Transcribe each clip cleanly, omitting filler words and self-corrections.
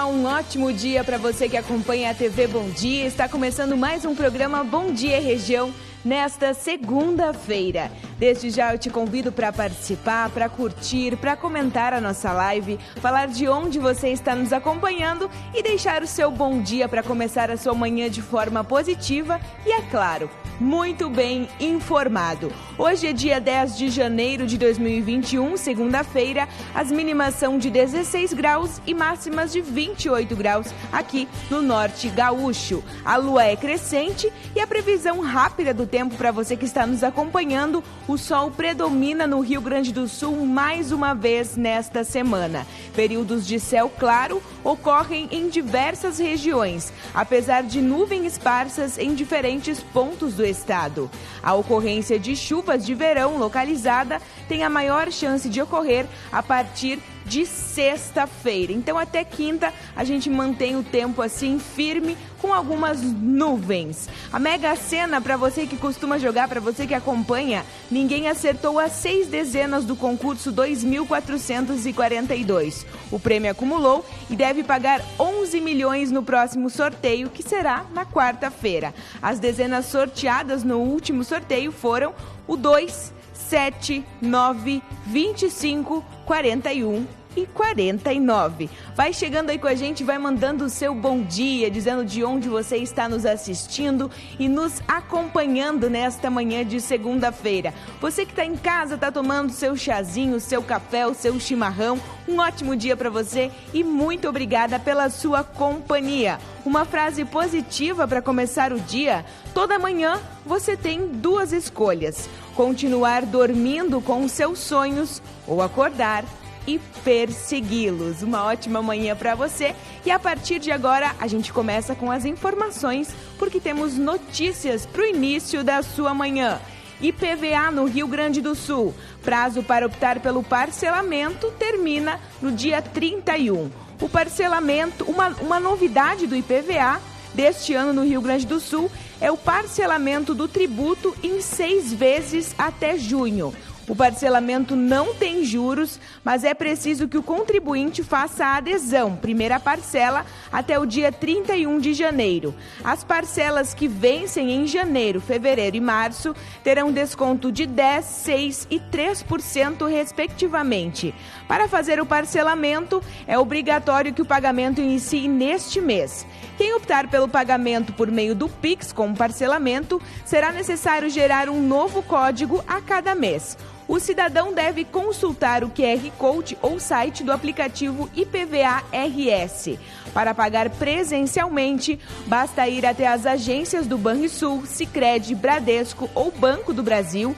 Olá, um ótimo dia para você que acompanha a TV Bom Dia. Está começando mais um programa Bom Dia Região nesta segunda-feira. Desde já eu te convido para participar, para curtir, para comentar a nossa live, falar de onde você está nos acompanhando e deixar o seu bom dia para começar a sua manhã de forma positiva e, é claro, muito bem informado. Hoje é dia 10 de janeiro de 2021, segunda-feira. As mínimas são de 16 graus e máximas de 28 graus aqui no Norte Gaúcho. A lua é crescente e a previsão rápida do tempo para você que está nos acompanhando. O sol predomina no Rio Grande do Sul mais uma vez nesta semana. Períodos de céu claro ocorrem em diversas regiões, apesar de nuvens esparsas em diferentes pontos do estado. A ocorrência de chuvas de verão localizada tem a maior chance de ocorrer a partir de sexta-feira. Então até quinta a gente mantém o tempo assim firme com algumas nuvens. A Mega Sena, para você que costuma jogar, para você que acompanha, ninguém acertou as 6 dezenas do concurso 2.442. O prêmio acumulou e deve pagar 11 milhões no próximo sorteio, que será na quarta-feira. As dezenas sorteadas no último sorteio foram o 2, 7, 9, 25, 41 e 49. Vai chegando aí com a gente, vai mandando o seu bom dia, dizendo de onde você está nos assistindo e nos acompanhando nesta manhã de segunda-feira. Você que está em casa, está tomando seu chazinho, o seu café, o seu chimarrão, um ótimo dia para você e muito obrigada pela sua companhia. Uma frase positiva para começar o dia: toda manhã você tem 2 escolhas: continuar dormindo com os seus sonhos ou acordar e persegui-los. Uma ótima manhã para você e a partir de agora a gente começa com as informações porque temos notícias para o início da sua manhã. IPVA no Rio Grande do Sul. Prazo para optar pelo parcelamento termina no dia 31. O parcelamento, uma novidade do IPVA deste ano no Rio Grande do Sul é o parcelamento do tributo em 6 vezes até junho. O parcelamento não tem juros, mas é preciso que o contribuinte faça a adesão, primeira parcela, até o dia 31 de janeiro. As parcelas que vencem em janeiro, fevereiro e março terão desconto de 10%, 6% e 3%, respectivamente. Para fazer o parcelamento, é obrigatório que o pagamento inicie neste mês. Quem optar pelo pagamento por meio do Pix com parcelamento, será necessário gerar um novo código a cada mês. O cidadão deve consultar o QR Code ou site do aplicativo IPVA RS. Para pagar presencialmente, basta ir até as agências do Banrisul, Sicredi, Bradesco ou Banco do Brasil,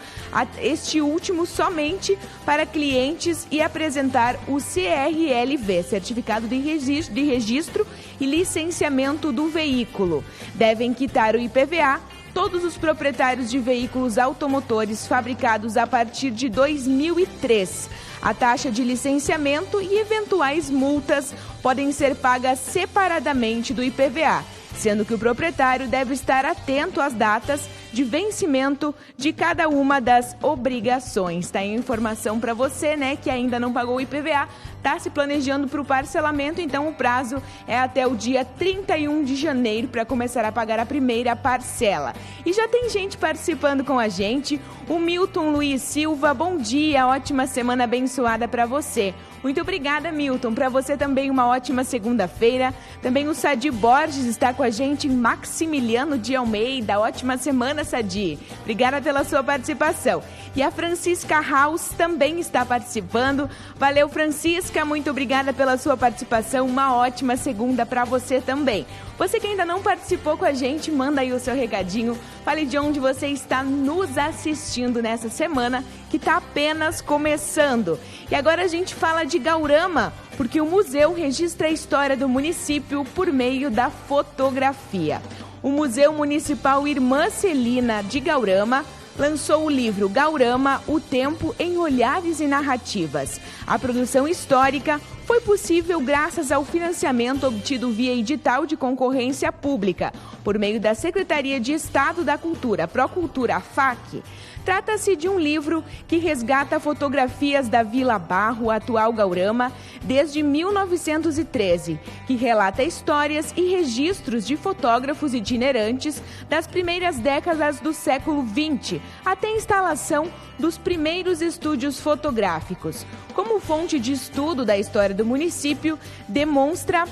este último somente para clientes, e apresentar o CRLV, Certificado de Registro e Licenciamento do Veículo. Devem quitar o IPVA todos os proprietários de veículos automotores fabricados a partir de 2003. A taxa de licenciamento e eventuais multas podem ser pagas separadamente do IPVA, sendo que o proprietário deve estar atento às datas de vencimento de cada uma das obrigações. Tá aí a informação para você, né, que ainda não pagou o IPVA, tá se planejando para o parcelamento, então o prazo é até o dia 31 de janeiro para começar a pagar a primeira parcela. E já tem gente participando com a gente. O Milton Luiz Silva, bom dia, ótima semana abençoada para você. Muito obrigada, Milton. Para você também uma ótima segunda-feira. Também o Sadi Borges está com a gente, Maximiliano de Almeida. Ótima semana, Sadi. Obrigada pela sua participação. E a Francisca Haus também está participando. Valeu, Francisca. Muito obrigada pela sua participação. Uma ótima segunda para você também. Você que ainda não participou com a gente, manda aí o seu recadinho. Fale de onde você está nos assistindo nessa semana, que está apenas começando. E agora a gente fala de Gaurama, porque o museu registra a história do município por meio da fotografia. O Museu Municipal Irmã Celina de Gaurama lançou o livro Gaurama, o Tempo em Olhares e Narrativas. A produção histórica foi possível graças ao financiamento obtido via edital de concorrência pública, por meio da Secretaria de Estado da Cultura, Procultura, FAC. Trata-se de um livro que resgata fotografias da Vila Barro, atual Gaurama, desde 1913, que relata histórias e registros de fotógrafos itinerantes das primeiras décadas do século XX, até a instalação dos primeiros estúdios fotográficos. Como fonte de estudo da história do município, demonstra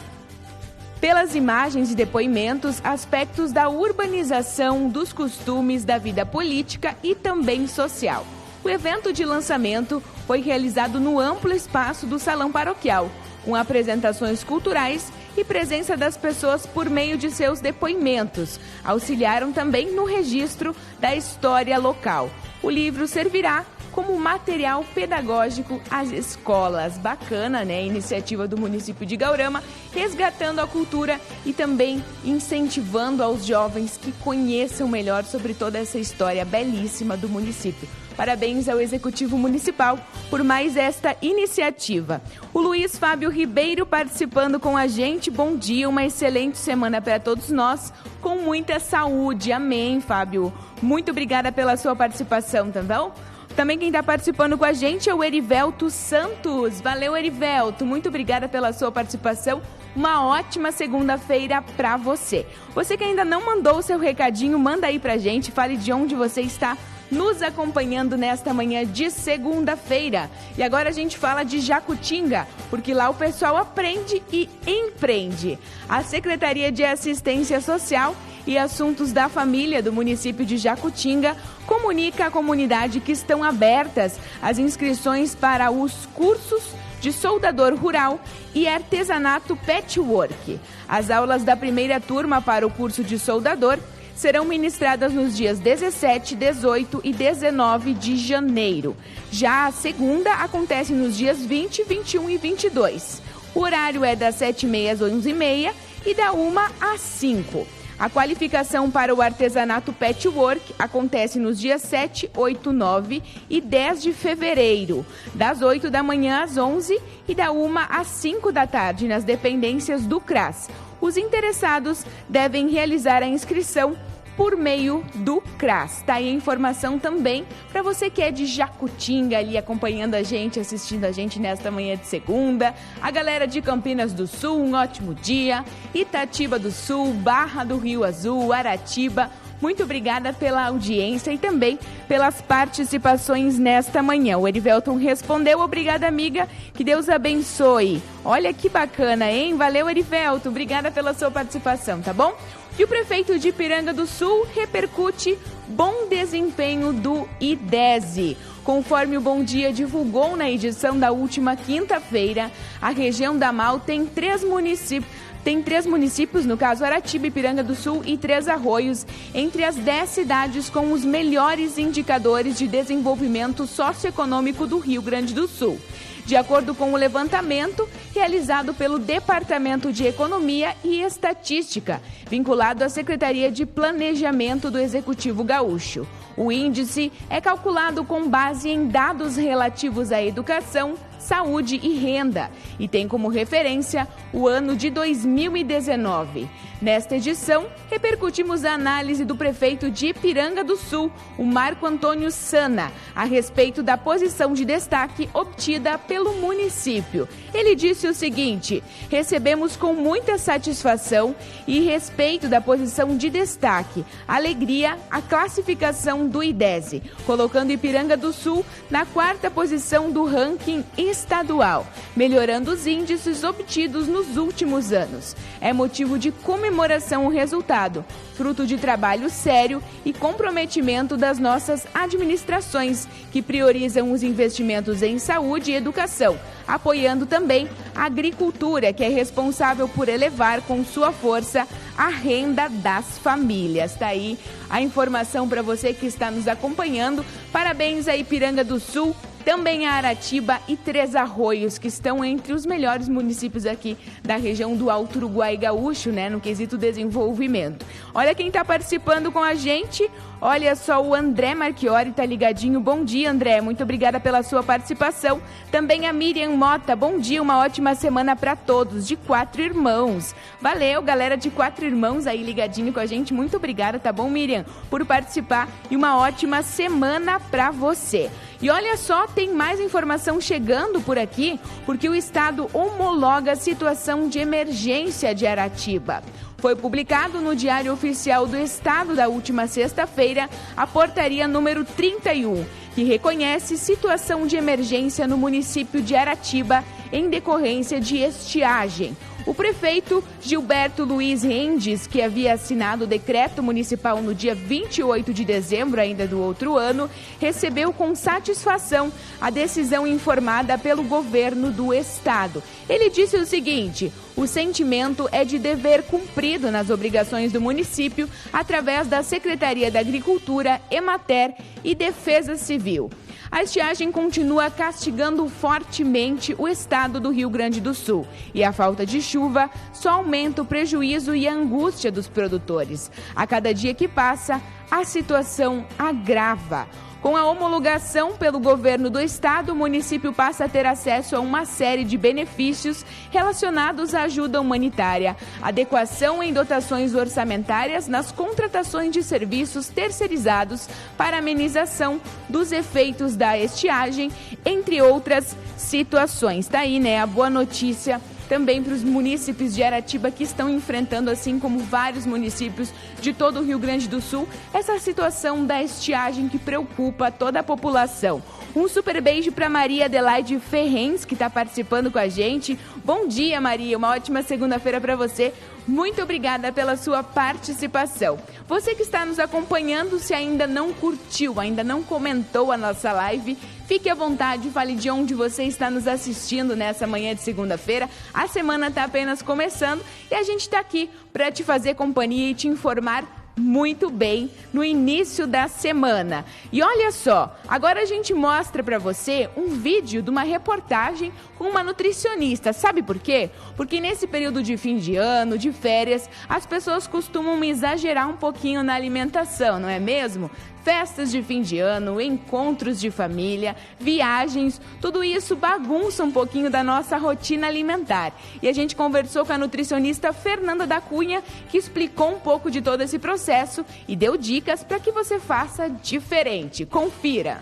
pelas imagens e depoimentos, aspectos da urbanização, dos costumes, da vida política e também social. O evento de lançamento foi realizado no amplo espaço do Salão Paroquial, com apresentações culturais e presença das pessoas por meio de seus depoimentos. Auxiliaram também no registro da história local. O livro servirá como material pedagógico às escolas. Bacana, né? A iniciativa do município de Gaurama, resgatando a cultura e também incentivando aos jovens que conheçam melhor sobre toda essa história belíssima do município. Parabéns ao Executivo Municipal por mais esta iniciativa. O Luiz Fábio Ribeiro participando com a gente. Bom dia, uma excelente semana para todos nós, com muita saúde. Amém, Fábio. Muito obrigada pela sua participação, tá bom? Também quem está participando com a gente é o Erivelto Santos. Valeu, Erivelto. Muito obrigada pela sua participação. Uma ótima segunda-feira para você. Você que ainda não mandou o seu recadinho, manda aí pra gente. Fale de onde você está nos acompanhando nesta manhã de segunda-feira. E agora a gente fala de Jacutinga, porque lá o pessoal aprende e empreende. A Secretaria de Assistência Social e Assuntos da Família do município de Jacutinga comunica à comunidade que estão abertas as inscrições para os cursos de soldador rural e artesanato patchwork. As aulas da primeira turma para o curso de soldador serão ministradas nos dias 17, 18 e 19 de janeiro. Já a segunda acontece nos dias 20, 21 e 22. O horário é das 7h30 às 11h30 e da 1 às 5. A qualificação para o artesanato patchwork acontece nos dias 7, 8, 9 e 10 de fevereiro, das 8 da manhã às 11 e da 1 às 5 da tarde, nas dependências do CRAS. Os interessados devem realizar a inscrição por meio do CRAS. Tá aí a informação também para você que é de Jacutinga ali acompanhando a gente, assistindo a gente nesta manhã de segunda. A galera de Campinas do Sul, um ótimo dia. Itatiba do Sul, Barra do Rio Azul, Aratiba. Muito obrigada pela audiência e também pelas participações nesta manhã. O Erivelton respondeu, obrigada, amiga, que Deus abençoe. Olha que bacana, hein? Valeu, Erivelton, obrigada pela sua participação, tá bom? E o prefeito de Ipiranga do Sul repercute bom desempenho do IDESE. Conforme o Bom Dia divulgou na edição da última quinta-feira, a região da Mal tem três municípios, no caso Aratiba, Ipiranga do Sul e Três Arroios, entre as 10 cidades com os melhores indicadores de desenvolvimento socioeconômico do Rio Grande do Sul. De acordo com o levantamento realizado pelo Departamento de Economia e Estatística, vinculado à Secretaria de Planejamento do Executivo Gaúcho. O índice é calculado com base em dados relativos à educação, saúde e renda e tem como referência o ano de 2019. Nesta edição, repercutimos a análise do prefeito de Ipiranga do Sul, o Marco Antônio Sana, a respeito da posição de destaque obtida pelo município. Ele disse o seguinte: recebemos com muita satisfação e respeito da posição de destaque, alegria, a classificação do IDESE, colocando Ipiranga do Sul na 4ª posição do ranking estadual, melhorando os índices obtidos nos últimos anos. É motivo de comemoração o resultado, fruto de trabalho sério e comprometimento das nossas administrações, que priorizam os investimentos em saúde e educação, apoiando também a agricultura, que é responsável por elevar com sua força a renda das famílias. Tá aí a informação para você que está nos acompanhando. Parabéns a Ipiranga do Sul, também a Aratiba e Três Arroios, que estão entre os melhores municípios aqui da região do Alto Uruguai Gaúcho, né, no quesito desenvolvimento. Olha quem está participando com a gente. Olha só, o André Marchiori tá ligadinho. Bom dia, André. Muito obrigada pela sua participação. Também a Miriam Mota. Bom dia, uma ótima semana para todos, de Quatro Irmãos. Valeu, galera de Quatro Irmãos aí ligadinho com a gente. Muito obrigada, tá bom, Miriam, por participar e uma ótima semana para você. E olha só, tem mais informação chegando por aqui, porque o Estado homologa a situação de emergência de Aratiba. Foi publicado no Diário Oficial do Estado da última sexta-feira a portaria número 31, que reconhece situação de emergência no município de Aratiba em decorrência de estiagem. O prefeito Gilberto Luiz Rendes, que havia assinado o decreto municipal no dia 28 de dezembro ainda do outro ano, recebeu com satisfação a decisão informada pelo governo do estado. Ele disse o seguinte: o sentimento é de dever cumprido nas obrigações do município através da Secretaria da Agricultura, Emater e Defesa Civil. A estiagem continua castigando fortemente o estado do Rio Grande do Sul e a falta de chuva só aumenta o prejuízo e a angústia dos produtores. A cada dia que passa, a situação agrava. Com a homologação pelo governo do estado, o município passa a ter acesso a uma série de benefícios relacionados à ajuda humanitária, adequação em dotações orçamentárias nas contratações de serviços terceirizados para amenização dos efeitos da estiagem, entre outras situações. Tá aí, né, a boa notícia também para os munícipes de Aratiba que estão enfrentando, assim como vários municípios de todo o Rio Grande do Sul, essa situação da estiagem que preocupa toda a população. Um super beijo para Maria Adelaide Ferrens, que está participando com a gente. Bom dia, Maria, uma ótima segunda-feira para você. Muito obrigada pela sua participação. Você que está nos acompanhando, se ainda não curtiu, ainda não comentou a nossa live, fique à vontade, fale de onde você está nos assistindo nessa manhã de segunda-feira. A semana está apenas começando e a gente está aqui para te fazer companhia e te informar muito bem no início da semana. E olha só, agora a gente mostra para você um vídeo de uma reportagem com uma nutricionista. Sabe por quê? Porque nesse período de fim de ano, de férias, as pessoas costumam exagerar um pouquinho na alimentação, não é mesmo? Festas de fim de ano, encontros de família, viagens, tudo isso bagunça um pouquinho da nossa rotina alimentar. E a gente conversou com a nutricionista Fernanda da Cunha, que explicou um pouco de todo esse processo e deu dicas para que você faça diferente. Confira!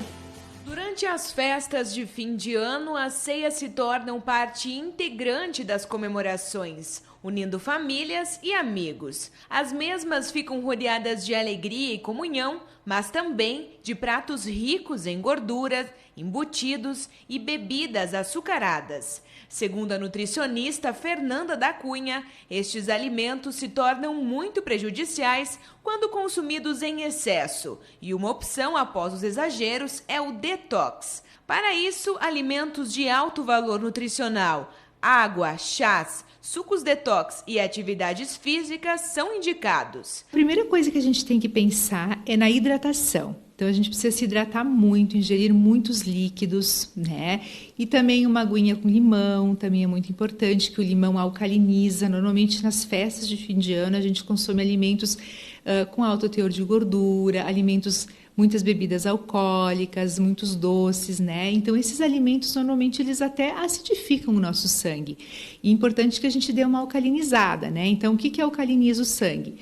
Durante as festas de fim de ano, as ceias se tornam parte integrante das comemorações, unindo famílias e amigos. As mesmas ficam rodeadas de alegria e comunhão, mas também de pratos ricos em gorduras, embutidos e bebidas açucaradas. Segundo a nutricionista Fernanda da Cunha, estes alimentos se tornam muito prejudiciais quando consumidos em excesso, e uma opção após os exageros é o detox. Para isso, alimentos de alto valor nutricional, água, chás, sucos detox e atividades físicas são indicados. A primeira coisa que a gente tem que pensar é na hidratação. Então, a gente precisa se hidratar muito, ingerir muitos líquidos, né? E também uma aguinha com limão, também é muito importante, que o limão alcaliniza. Normalmente, nas festas de fim de ano, a gente consome alimentos com alto teor de gordura, muitas bebidas alcoólicas, muitos doces, né? Então, esses alimentos, normalmente, eles até acidificam o nosso sangue. E é importante que a gente dê uma alcalinizada, né? Então, o que alcaliniza o sangue?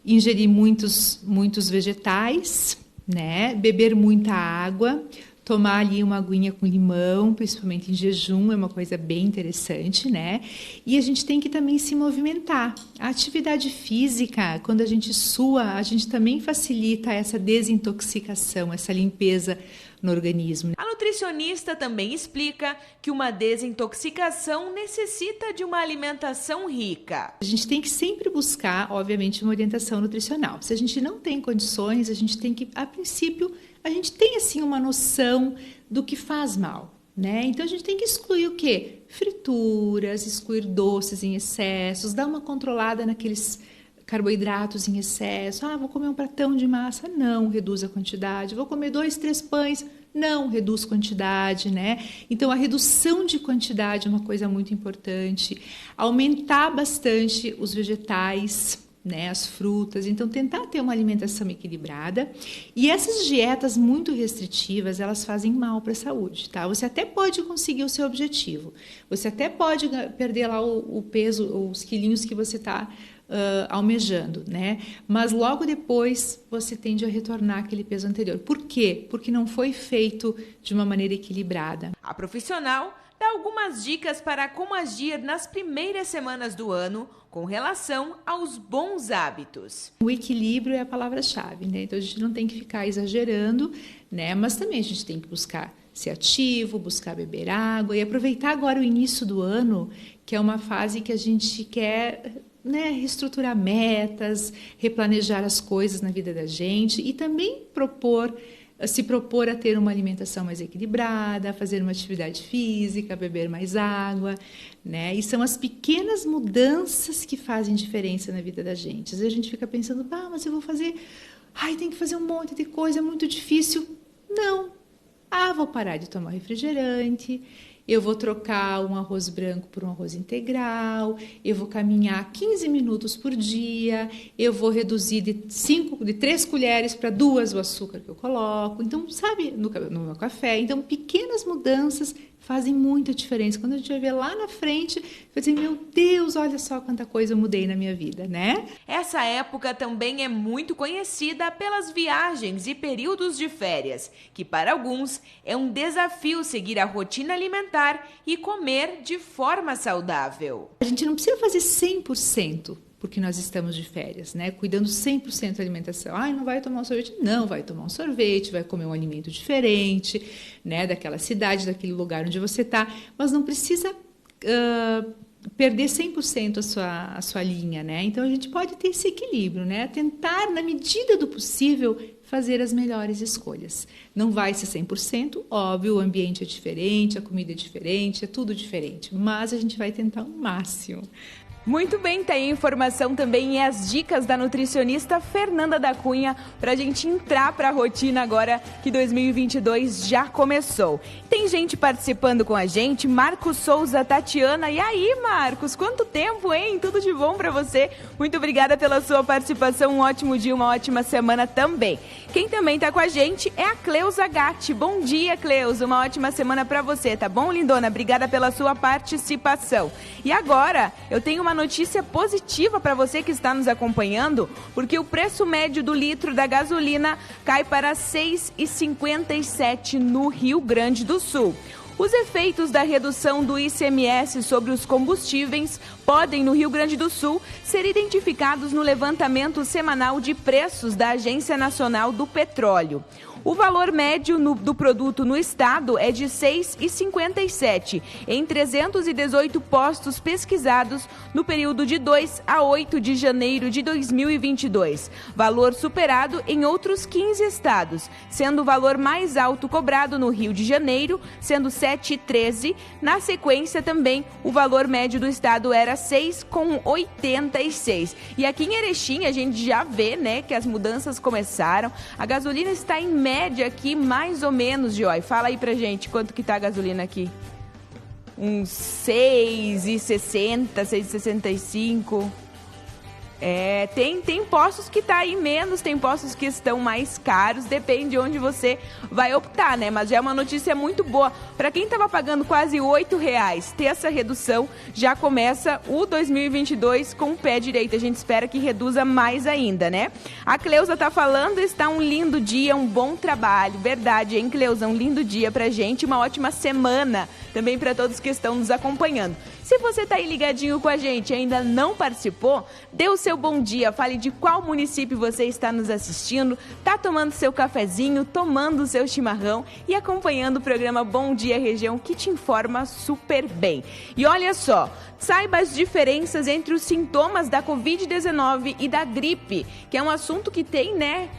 Ingerir muitos vegetais, né? Beber muita água, tomar ali uma aguinha com limão, principalmente em jejum, é uma coisa bem interessante, né? E a gente tem que também se movimentar. A atividade física, quando a gente sua, a gente também facilita essa desintoxicação, essa limpeza no organismo. A nutricionista também explica que uma desintoxicação necessita de uma alimentação rica. A gente tem que sempre buscar, obviamente, uma orientação nutricional. Se a gente não tem condições, a gente tem que, a princípio, a gente tem assim uma noção do que faz mal, né? Então a gente tem que excluir o quê? Frituras, excluir doces em excessos, dar uma controlada naqueles carboidratos em excesso. Vou comer um pratão de massa, não, reduz a quantidade. Vou comer 2, 3 pães, não, reduz quantidade, né? Então, a redução de quantidade é uma coisa muito importante. Aumentar bastante os vegetais, né, as frutas. Então, tentar ter uma alimentação equilibrada. E essas dietas muito restritivas, elas fazem mal para a saúde, tá? Você até pode conseguir o seu objetivo. Você até pode perder lá o peso, os quilinhos que você está almejando, né? Mas logo depois você tende a retornar aquele peso anterior. Por quê? Porque não foi feito de uma maneira equilibrada. A profissional dá algumas dicas para como agir nas primeiras semanas do ano com relação aos bons hábitos. O equilíbrio é a palavra-chave, né? Então a gente não tem que ficar exagerando, né? Mas também a gente tem que buscar ser ativo, buscar beber água e aproveitar agora o início do ano, que é uma fase que a gente quer, né, reestruturar metas, replanejar as coisas na vida da gente e também se propor a ter uma alimentação mais equilibrada, a fazer uma atividade física, beber mais água, né? E são as pequenas mudanças que fazem diferença na vida da gente. Às vezes a gente fica pensando, mas eu vou fazer, tem que fazer um monte de coisa, é muito difícil. Não. Vou parar de tomar refrigerante, eu vou trocar um arroz branco por um arroz integral, eu vou caminhar 15 minutos por dia, eu vou reduzir de 3 colheres para 2 o açúcar que eu coloco. Então, sabe, no meu café. Então, pequenas mudanças fazem muita diferença. Quando a gente vai ver lá na frente, vai dizer, meu Deus, olha só quanta coisa eu mudei na minha vida, né? Essa época também é muito conhecida pelas viagens e períodos de férias, que para alguns é um desafio seguir a rotina alimentar e comer de forma saudável. A gente não precisa fazer 100%. Porque nós estamos de férias, né? Cuidando 100% da alimentação. Não vai tomar um sorvete? Não, vai tomar um sorvete, vai comer um alimento diferente, né? Daquela cidade, daquele lugar onde você está. Mas não precisa perder 100% a sua linha, né? Então, a gente pode ter esse equilíbrio, né? Tentar, na medida do possível, fazer as melhores escolhas. Não vai ser 100%, óbvio, o ambiente é diferente, a comida é diferente, é tudo diferente. Mas a gente vai tentar o máximo. Muito bem, tá aí a informação também e as dicas da nutricionista Fernanda da Cunha para a gente entrar para a rotina agora que 2022 já começou. Tem gente participando com a gente, Marcos Souza, Tatiana. E aí, Marcos, quanto tempo, hein? Tudo de bom para você. Muito obrigada pela sua participação, um ótimo dia, uma ótima semana também. Quem também tá com a gente é a Cleusa Gatti. Bom dia, Cleusa, uma ótima semana para você, tá bom, lindona? Obrigada pela sua participação. E agora, eu tenho uma notícia positiva para você que está nos acompanhando, porque o preço médio do litro da gasolina cai para R$ 6,57 no Rio Grande do Sul. Os efeitos da redução do ICMS sobre os combustíveis podem, no Rio Grande do Sul, ser identificados no levantamento semanal de preços da Agência Nacional do Petróleo. O valor médio do produto no estado é de R$ 6,57 em 318 postos pesquisados no período de 2 a 8 de janeiro de 2022. Valor superado em outros 15 estados, sendo o valor mais alto cobrado no Rio de Janeiro, sendo R$ 7,13. Na sequência também, o valor médio do estado era R$ 6,86. E aqui em Erechim a gente já vê, né, que as mudanças começaram. A gasolina está em média aqui mais ou menos, Joy. Fala aí pra gente quanto que tá a gasolina aqui. Uns 6,60, 6,65. Tem postos que tá aí menos, tem postos que estão mais caros, depende de onde você vai optar, né? Mas já é uma notícia muito boa. Para quem estava pagando quase R$8, ter essa redução, já começa o 2022 com o pé direito. A gente espera que reduza mais ainda, né? A Cleusa tá falando, está um lindo dia, um bom trabalho. Verdade, hein, Cleusa? Um lindo dia pra gente, uma ótima semana também para todos que estão nos acompanhando. Se você tá aí ligadinho com a gente e ainda não participou, dê o seu bom dia, fale de qual município você está nos assistindo, tá tomando seu cafezinho, tomando o seu chimarrão e acompanhando o programa Bom Dia Região, que te informa super bem. E olha só, saiba as diferenças entre os sintomas da Covid-19 e da gripe, que é um assunto que tem, né,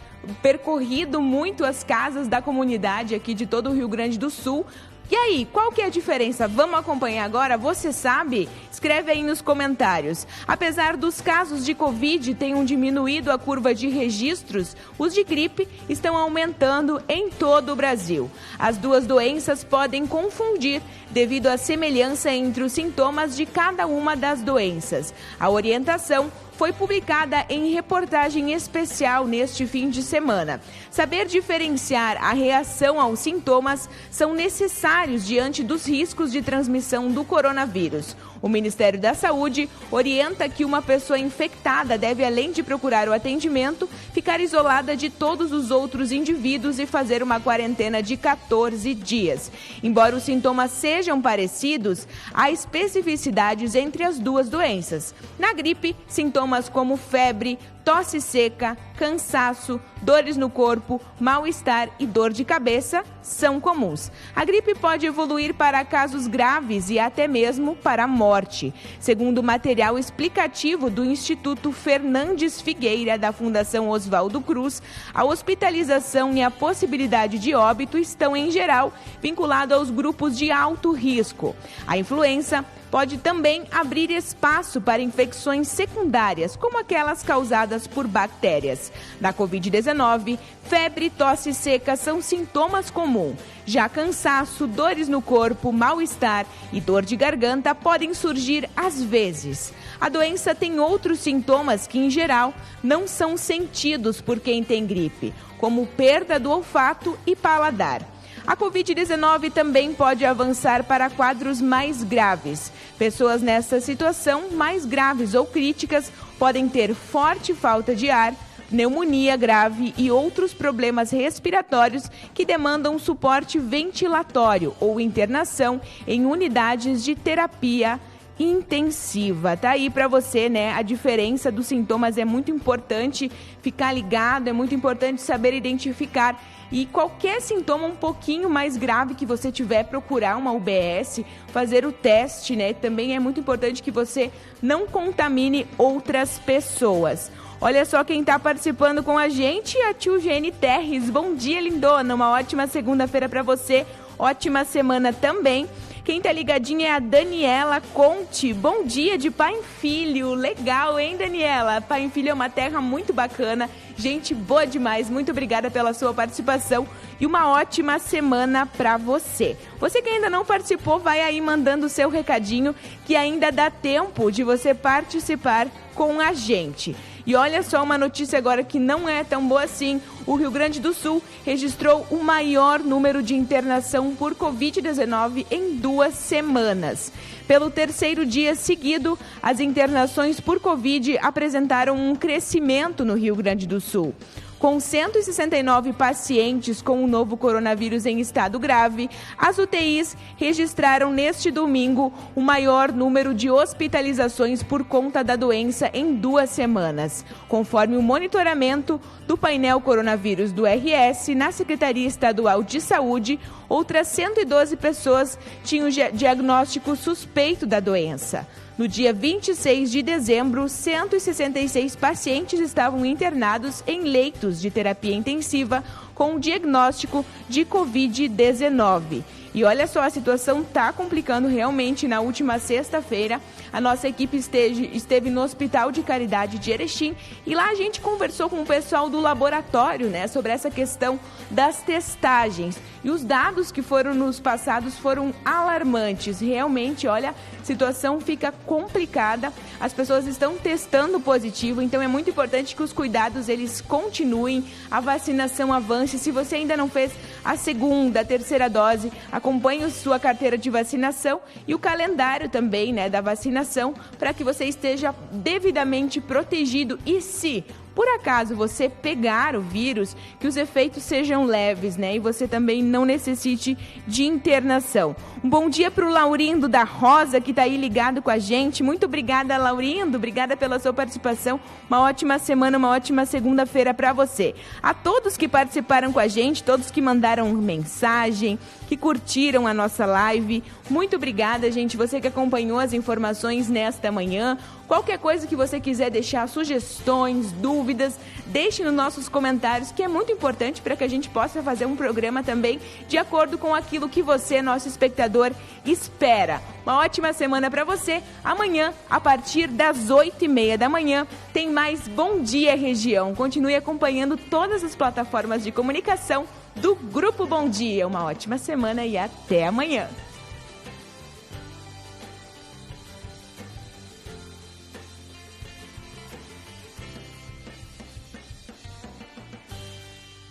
percorrido muito as casas da comunidade aqui de todo o Rio Grande do Sul. E aí, qual que é a diferença? Vamos acompanhar agora? Você sabe? Escreve aí nos comentários. Apesar dos casos de Covid tenham diminuído a curva de registros, os de gripe estão aumentando em todo o Brasil. As duas doenças podem confundir devido à semelhança entre os sintomas de cada uma das doenças. A orientação foi publicada em reportagem especial neste fim de semana. Saber diferenciar a reação aos sintomas são necessários diante dos riscos de transmissão do coronavírus. O Ministério da Saúde orienta que uma pessoa infectada deve, além de procurar o atendimento, ficar isolada de todos os outros indivíduos e fazer uma quarentena de 14 dias. Embora os sintomas sejam parecidos, há especificidades entre as duas doenças. Na gripe, sintomas como febre, tosse seca, cansaço, dores no corpo, mal-estar e dor de cabeça são comuns. A gripe pode evoluir para casos graves e até mesmo para a morte. Segundo o material explicativo do Instituto Fernandes Figueira, da Fundação Oswaldo Cruz, a hospitalização e a possibilidade de óbito estão, em geral, vinculados aos grupos de alto risco. A influenza pode também abrir espaço para infecções secundárias, como aquelas causadas por bactérias. Na Covid-19, febre e tosse seca são sintomas comuns. Já cansaço, dores no corpo, mal-estar e dor de garganta podem surgir às vezes. A doença tem outros sintomas que, em geral, não são sentidos por quem tem gripe, como perda do olfato e paladar. A Covid-19 também pode avançar para quadros mais graves. Pessoas nessa situação mais graves ou críticas podem ter forte falta de ar, pneumonia grave e outros problemas respiratórios que demandam suporte ventilatório ou internação em unidades de terapia intensiva. Tá aí para você, né? A diferença dos sintomas é muito importante ficar ligado, é muito importante saber identificar. E qualquer sintoma um pouquinho mais grave que você tiver, procurar uma UBS, fazer o teste, né? Também é muito importante que você não contamine outras pessoas. Olha só quem está participando com a gente, a Tio Gene Terres. Bom dia, lindona. Uma ótima segunda-feira para você. Ótima semana também. Quem tá ligadinha é a Daniela Conte. Bom dia de pai e filho. Legal, hein, Daniela? Pai e filho é uma terra muito bacana. Gente boa demais. Muito obrigada pela sua participação e uma ótima semana para você. Você que ainda não participou, vai aí mandando o seu recadinho que ainda dá tempo de você participar com a gente. E olha só uma notícia agora que não é tão boa assim. O Rio Grande do Sul registrou o maior número de internação por Covid-19 em 2 semanas. Pelo terceiro dia seguido, as internações por Covid apresentaram um crescimento no Rio Grande do Sul. Com 169 pacientes com o novo coronavírus em estado grave, as UTIs registraram neste domingo o maior número de hospitalizações por conta da doença em 2 semanas. Conforme o monitoramento do painel coronavírus do RS, na Secretaria Estadual de Saúde, outras 112 pessoas tinham diagnóstico suspeito da doença. No dia 26 de dezembro, 166 pacientes estavam internados em leitos de terapia intensiva com diagnóstico de Covid-19. E olha só, a situação está complicando realmente. Na última sexta-feira, a nossa equipe esteve no Hospital de Caridade de Erechim e lá a gente conversou com o pessoal do laboratório, né, sobre essa questão das testagens. E os dados que foram nos passados foram alarmantes. Realmente, olha, a situação fica complicada. As pessoas estão testando positivo, então é muito importante que os cuidados eles continuem, a vacinação avance. Se você ainda não fez a segunda, a terceira dose, acompanhe sua carteira de vacinação e o calendário também, né, da vacinação, para que você esteja devidamente protegido. E se por acaso você pegar o vírus, que os efeitos sejam leves, né? E você também não necessite de internação. Um bom dia para o Laurindo da Rosa, que está aí ligado com a gente. Muito obrigada, Laurindo. Obrigada pela sua participação. Uma ótima semana, uma ótima segunda-feira para você. A todos que participaram com a gente, todos que mandaram mensagem, que curtiram a nossa live, muito obrigada, gente. Você que acompanhou as informações nesta manhã. Qualquer coisa que você quiser deixar, sugestões, dúvidas, deixe nos nossos comentários, que é muito importante para que a gente possa fazer um programa também de acordo com aquilo que você, nosso espectador, espera. Uma ótima semana para você. Amanhã, a partir das 8h30 da manhã, tem mais Bom Dia Região. Continue acompanhando todas as plataformas de comunicação do Grupo Bom Dia. Uma ótima semana e até amanhã.